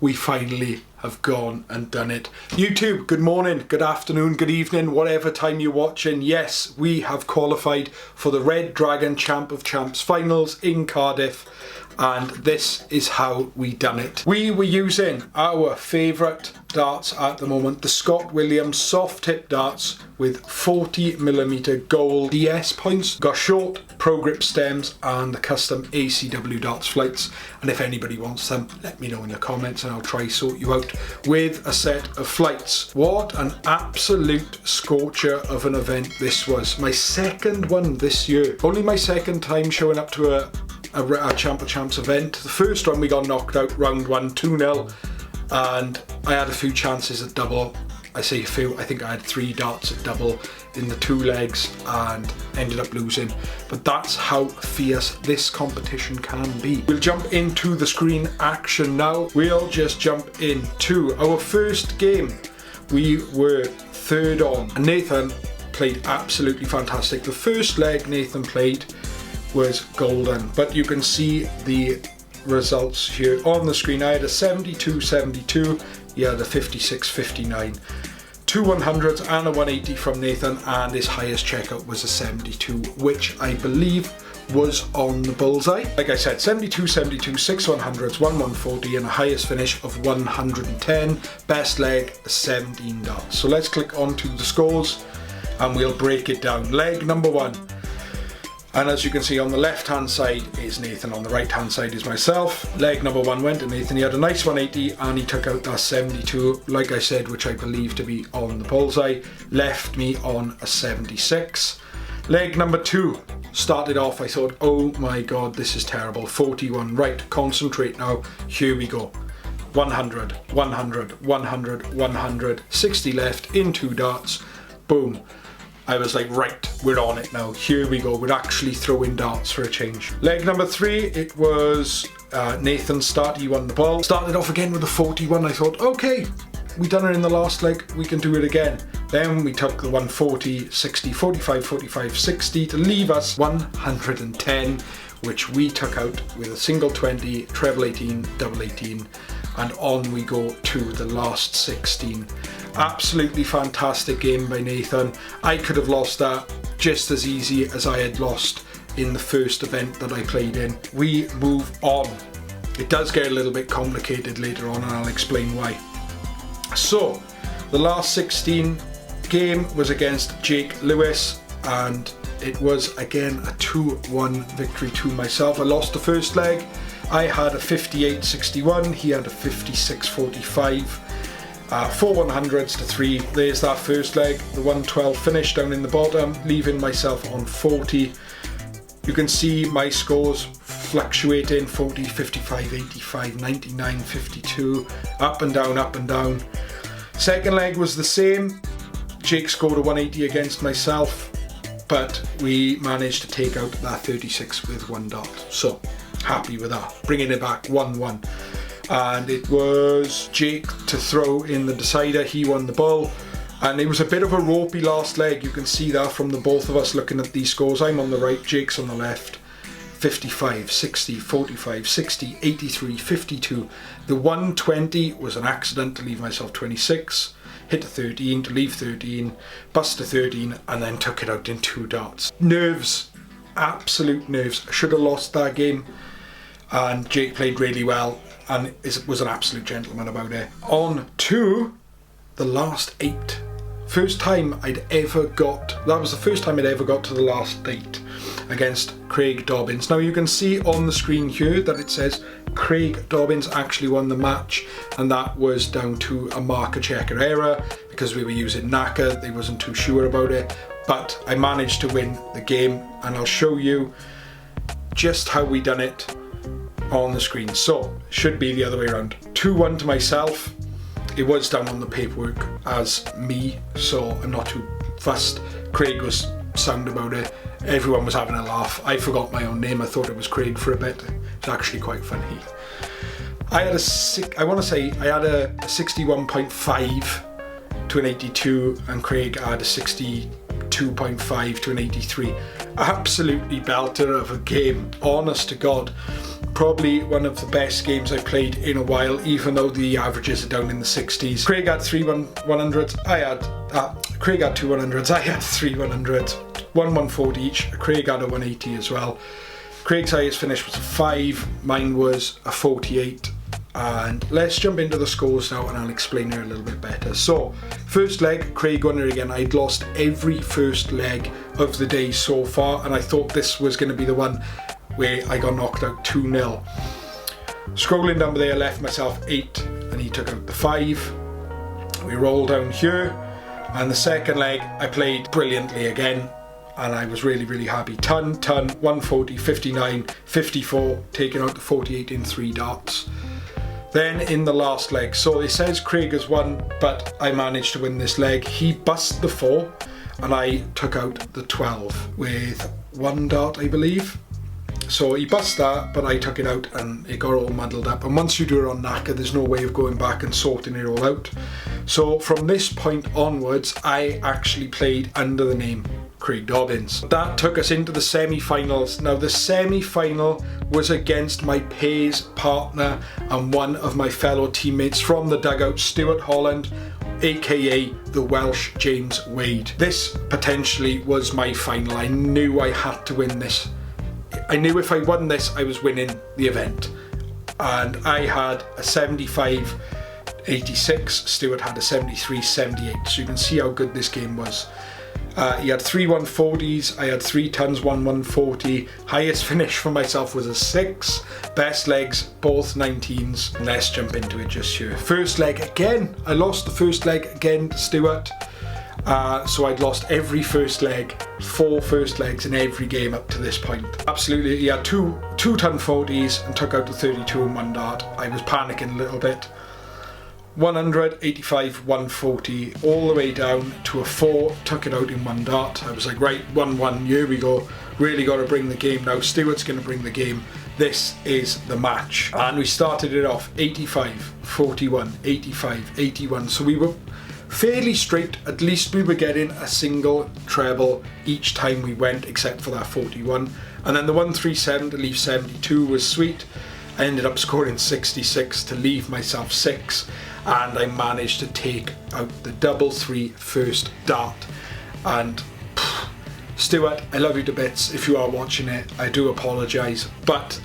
we finally have gone and done it. YouTube, good morning, good afternoon, good evening, whatever time you're watching. Yes, we have qualified for the Red Dragon Champ of Champs finals in Cardiff, and this is how we done it. We were using our favourite darts at the moment, the Scott Williams soft tip darts with 40mm gold DS points. Got short pro grip stems and the custom ACW darts flights, and if anybody wants them, let me know in the comments and I'll try sort you out with a set of flights. What an absolute scorcher of an event this was. My second one this year. Only my second time showing up to a Champ of Champs event. The first one we got knocked out round 1 2-0, and I had a few chances at double. I say a few, I think I had 3 darts at double in the 2 legs and ended up losing. But that's how fierce this competition can be. We'll jump into the screen action now. We'll just jump into our first game. We were 3rd on, and Nathan played absolutely fantastic. The first leg Nathan played was golden, but you can see the results here on the screen. I had a 72-72, he had a 56-59. 2 100s and a 180 from Nathan, and his highest checkout was a 72, which I believe was on the bullseye. Like I said, 72-72, 6 100s, 1 140, and a highest finish of 110. Best leg, 17 darts. So let's click on to the scores and we'll break it down. Leg number 1. And as you can see, on the left hand side is Nathan, on the right hand side is myself. Leg number 1 went to Nathan. He had a nice 180 and he took out that 72, like I said, which I believe to be on the bullseye. Left me on a 76. Leg number 2 started off, I thought, oh my god, this is terrible. 41, right, concentrate now, here we go. 100, 100, 100, 100, 60 left in 2 darts, boom. I was like, right, we're on it now. Here we go. We're actually throwing darts for a change. Leg number 3, it was Nathan's start. He won the ball. Started off again with a 41. I thought, okay, we done it in the last leg. We can do it again. Then we took the 140, 60, 45, 45, 60 to leave us 110, which we took out with a single 20, treble 18, double 18, and on we go to the last 16. Absolutely fantastic game by Nathan. I could have lost that just as easy as I had lost in the first event that I played in. We move on. It does get a little bit complicated later on and I'll explain why. So, the last 16 game was against Jake Lewis, and it was again a 2-1 victory to myself. I lost the first leg. I had a 58-61, he had a 56-45. 4 100s to 3. There's that first leg. The 112 finish down in the bottom, leaving myself on 40. You can see my scores fluctuating: 40, 55, 85, 99, 52, up and down, up and down. Second leg was the same. Jake scored a 180 against myself, but we managed to take out that 36 with 1 dot. So happy with that, bringing it back 1-1. And it was Jake to throw in the decider. He won the ball, and it was a bit of a ropey last leg. You can see that from the both of us looking at these scores. I'm on the right, Jake's on the left. 55, 60, 45, 60, 83, 52. The 120 was an accident to leave myself 26. Hit a 13 to leave 13, bust a 13, and then took it out in 2 darts. Nerves, absolute nerves. I should have lost that game, and Jake played really well and was an absolute gentleman about it. On to the last 8. First time I'd ever got, that was the first time I'd ever got to the last 8 against Craig Dobbins. Now you can see on the screen here that it says Craig Dobbins actually won the match, and that was down to a marker checker error because we were using Naka. They wasn't too sure about it, but I managed to win the game, and I'll show you just how we done it on the screen. So should be the other way around. 2-1 to myself. It was down on the paperwork as me, so I'm not too fussed. Craig was sound about it. Everyone was having a laugh. I forgot my own name. I thought it was Craig for a bit. It's actually quite funny. I had a 61.5 to an 82, and Craig had a 62.5 to an 83. Absolutely belter of a game, honest to God. probably one of the best games I've played in a while, even though the averages are down in the 60s. Craig had 100s, Craig had 2 100s, I had 3 100s, 140 each. Craig had a 180 as well. Craig's highest finish was a 5, mine was a 48. And let's jump into the scores now and I'll explain it a little bit better. So, first leg, Craig won it again. I'd lost every first leg of the day so far, and I thought this was going to be the one where I got knocked out 2-0. Scrolling down there, I left myself 8 and he took out the 5. We rolled down here, and the second leg I played brilliantly again, and I was really happy. Ton, 140, 59, 54, taking out the 48 in 3 darts. Then in the last leg, so it says Craig has won, but I managed to win this leg. He bust the 4 and I took out the 12 with 1 dart, I believe. So he bust that, but I took it out and it got all muddled up. And once you do it on knacker, there's no way of going back and sorting it all out. So from this point onwards, I actually played under the name Craig Dobbins. That took us into the semi-finals. Now the semi-final was against my pairs partner and one of my fellow teammates from the dugout, Stuart Holland, aka the Welsh James Wade. This potentially was my final. I knew I had to win this. I knew if I won this, I was winning the event. And I had a 75-86, Stuart had a 73-78, so you can see how good this game was. He had 3 140s, I had 3 tons, 1 140. Highest finish for myself was a 6. Best legs, both 19s. Let's jump into it just here. First leg again, I lost the first leg again to Stuart. So I'd lost every first leg, 4 first legs in every game up to this point. Absolutely, he had 2 ton 40s and took out the 32 in 1 dart. I was panicking a little bit. 100, 85, 140, all the way down to a 4, took it out in 1 dart. I was like, right, 1-1, here we go. Really got to bring the game now. Stuart's going to bring the game. This is the match. And we started it off 85, 41, 85, 81. So we were fairly straight. At least we were getting a single treble each time we went, except for that 41. And then the 137 to leave 72 was sweet. I ended up scoring 66 to leave myself 6. And I managed to take out the 3-3 first dart. And Stuart, I love you to bits. If you are watching it, I do apologise, but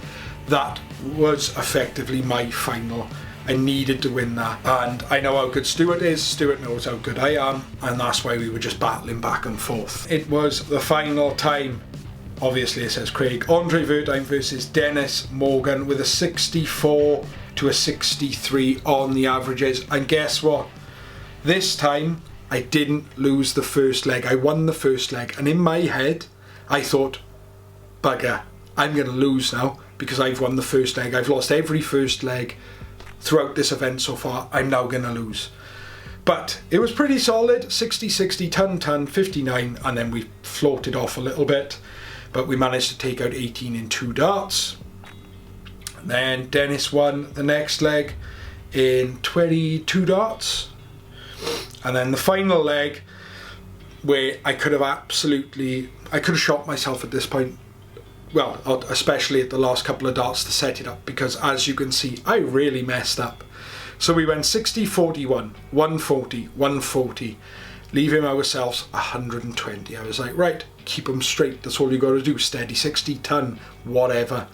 that was effectively my final. I needed to win that, and I know how good Stuart is. Stuart knows how good I am, and that's why we were just battling back and forth. It was the final time. Obviously it says Craig. André Verdine versus Dennis Morgan with a 64 to a 63 on the averages, and guess what? This time I didn't lose the first leg. I won the first leg, and in my head I thought, bugger, I'm going to lose now because I've won the first leg. I've lost every first leg throughout this event so far. I'm now going to lose. But it was pretty solid, 60-60, ton, 59, and then we floated off a little bit, but we managed to take out 18 in 2 darts. And then Dennis won the next leg in 22 darts. And then the final leg, where I could have shot myself at this point. Well, especially at the last couple of darts to set it up, because as you can see, I really messed up. So we went 60, 41, 140, 140, leaving ourselves 120. I was like, right, keep them straight. That's all you got to do. Steady 60, ton, whatever.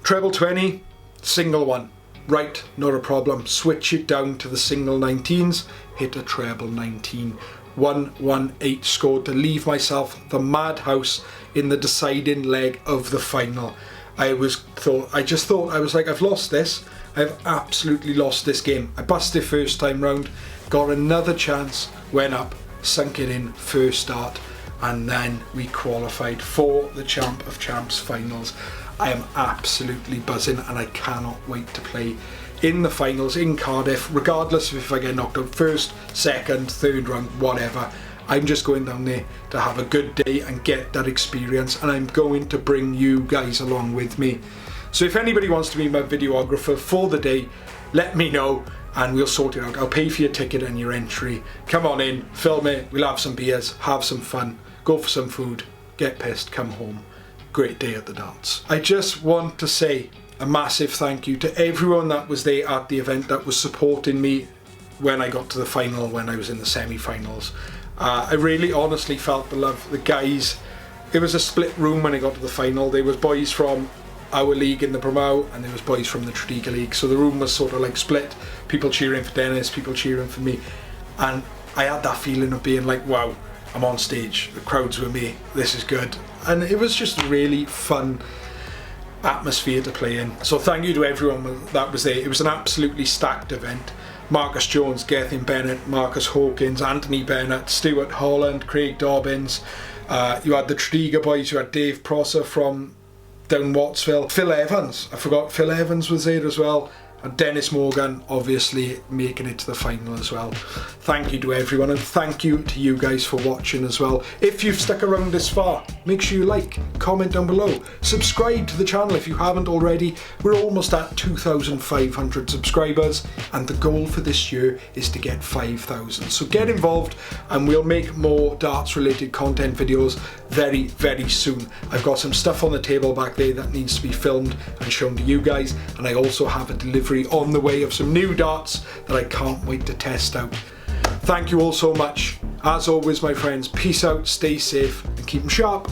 Treble 20, single 1. Right, not a problem. Switch it down to the single 19s. Hit a treble 19. 118 scored to leave myself the madhouse in the deciding leg of the final. I was like, I've lost this. I've absolutely lost this game. I busted first time round, got another chance, went up, sunk it in first start, and then we qualified for the Champ of Champs finals. I am absolutely buzzing and I cannot wait to play in the finals in Cardiff, regardless of if I get knocked out first, second, third round, whatever. I'm just going down there to have a good day and get that experience, and I'm going to bring you guys along with me. So if anybody wants to be my videographer for the day, let me know and we'll sort it out. I'll pay for your ticket and your entry. Come on in, film it, we'll have some beers, have some fun, go for some food, get pissed, come home. Great day at the darts. I just want to say a massive thank you to everyone that was there at the event, that was supporting me when I got to the final, when I was in the semi-finals. I really honestly felt the love. The guys, it was a split room when I got to the final. There was boys from our league in the Promo and there was boys from the Tredegar League, so the room was sort of like split, people cheering for Dennis, people cheering for me, and I had that feeling of being like, wow, I'm on stage, the crowd's with me, this is good. And it was just a really fun atmosphere to play in. So thank you to everyone that was there. It was an absolutely stacked event. Marcus Jones, Gethin Bennett, Marcus Hawkins, Anthony Bennett, Stuart Holland, Craig Dobbins. You had the Tredegar boys, you had Dave Prosser from down Wattsville, Phil Evans, I forgot Phil Evans was there as well, and Dennis Morgan obviously making it to the final as well. Thank you to everyone, and thank you to you guys for watching as well. If you've stuck around this far, make sure you like, comment down below, subscribe to the channel if you haven't already. We're almost at 2,500 subscribers and the goal for this year is to get 5,000. So get involved and we'll make more darts related content videos very, very soon. I've got some stuff on the table back there that needs to be filmed and shown to you guys, and I also have a delivery on the way of some new darts that I can't wait to test out. Thank you all so much. As always, my friends, peace out, stay safe and keep them sharp.